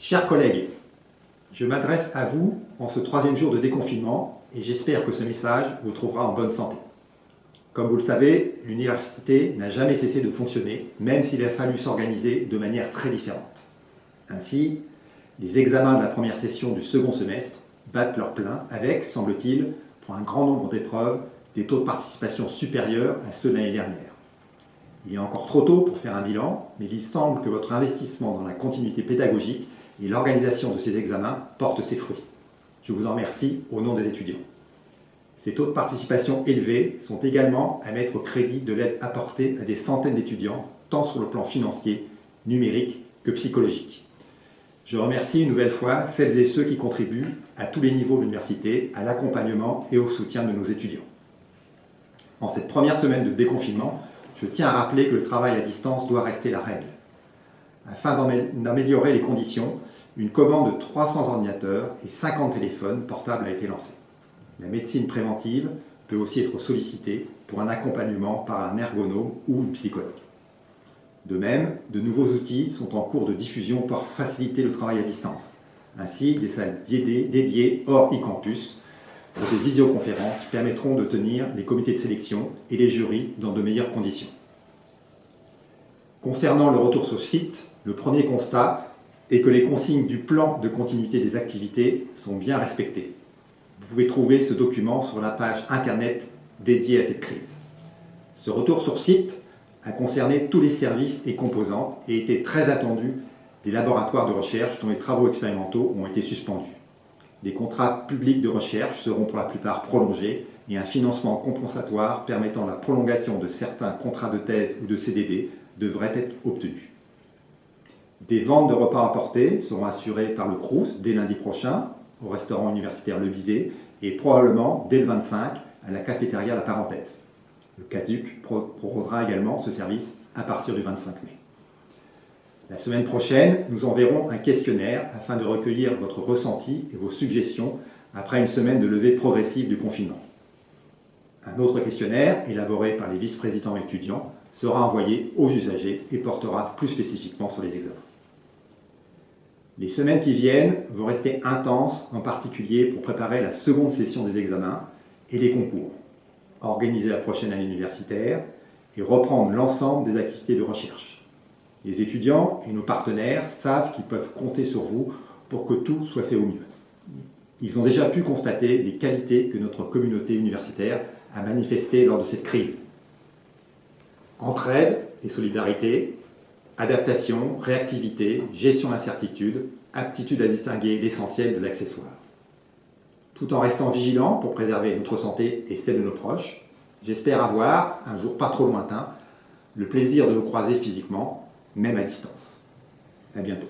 Chers collègues, je m'adresse à vous en ce troisième jour de déconfinement et j'espère que ce message vous trouvera en bonne santé. Comme vous le savez, l'université n'a jamais cessé de fonctionner, même s'il a fallu s'organiser de manière très différente. Ainsi, les examens de la première session du second semestre battent leur plein avec, semble-t-il, pour un grand nombre d'épreuves, des taux de participation supérieurs à ceux de l'année dernière. Il est encore trop tôt pour faire un bilan, mais il semble que votre investissement dans la continuité pédagogique et l'organisation de ces examens portent ses fruits. Je vous en remercie au nom des étudiants. Ces taux de participation élevés sont également à mettre au crédit de l'aide apportée à des centaines d'étudiants, tant sur le plan financier, numérique que psychologique. Je remercie une nouvelle fois celles et ceux qui contribuent à tous les niveaux de l'université, à l'accompagnement et au soutien de nos étudiants. En cette première semaine de déconfinement, je tiens à rappeler que le travail à distance doit rester la règle. Afin d'améliorer les conditions, une commande de 300 ordinateurs et 50 téléphones portables a été lancée. La médecine préventive peut aussi être sollicitée pour un accompagnement par un ergonome ou une psychologue. De même, de nouveaux outils sont en cours de diffusion pour faciliter le travail à distance. Ainsi, des salles dédiées hors e-campus pour des visioconférences permettront de tenir les comités de sélection et les jurys dans de meilleures conditions. Concernant le retour sur site, le premier constat est que les consignes du plan de continuité des activités sont bien respectées. Vous pouvez trouver ce document sur la page internet dédiée à cette crise. Ce retour sur site a concerné tous les services et composantes et était très attendu des laboratoires de recherche dont les travaux expérimentaux ont été suspendus. Les contrats publics de recherche seront pour la plupart prolongés et un financement compensatoire permettant la prolongation de certains contrats de thèse ou de CDD devrait être obtenu. Des ventes de repas emportés seront assurées par le Crous dès lundi prochain au restaurant universitaire Le Bizet et probablement dès le 25 à la cafétéria La Parenthèse. Le CASUC proposera également ce service à partir du 25 mai. La semaine prochaine, nous enverrons un questionnaire afin de recueillir votre ressenti et vos suggestions après une semaine de levée progressive du confinement. Un autre questionnaire, élaboré par les vice-présidents étudiants, sera envoyé aux usagers et portera plus spécifiquement sur les examens. Les semaines qui viennent vont rester intenses, en particulier pour préparer la seconde session des examens et les concours, organiser la prochaine année universitaire et reprendre l'ensemble des activités de recherche. Les étudiants et nos partenaires savent qu'ils peuvent compter sur vous pour que tout soit fait au mieux. Ils ont déjà pu constater les qualités que notre communauté universitaire a manifestées lors de cette crise. Entraide et solidarité, adaptation, réactivité, gestion de l'incertitude, aptitude à distinguer l'essentiel de l'accessoire. Tout en restant vigilant pour préserver notre santé et celle de nos proches, j'espère avoir, un jour pas trop lointain, le plaisir de vous croiser physiquement, même à distance. À bientôt.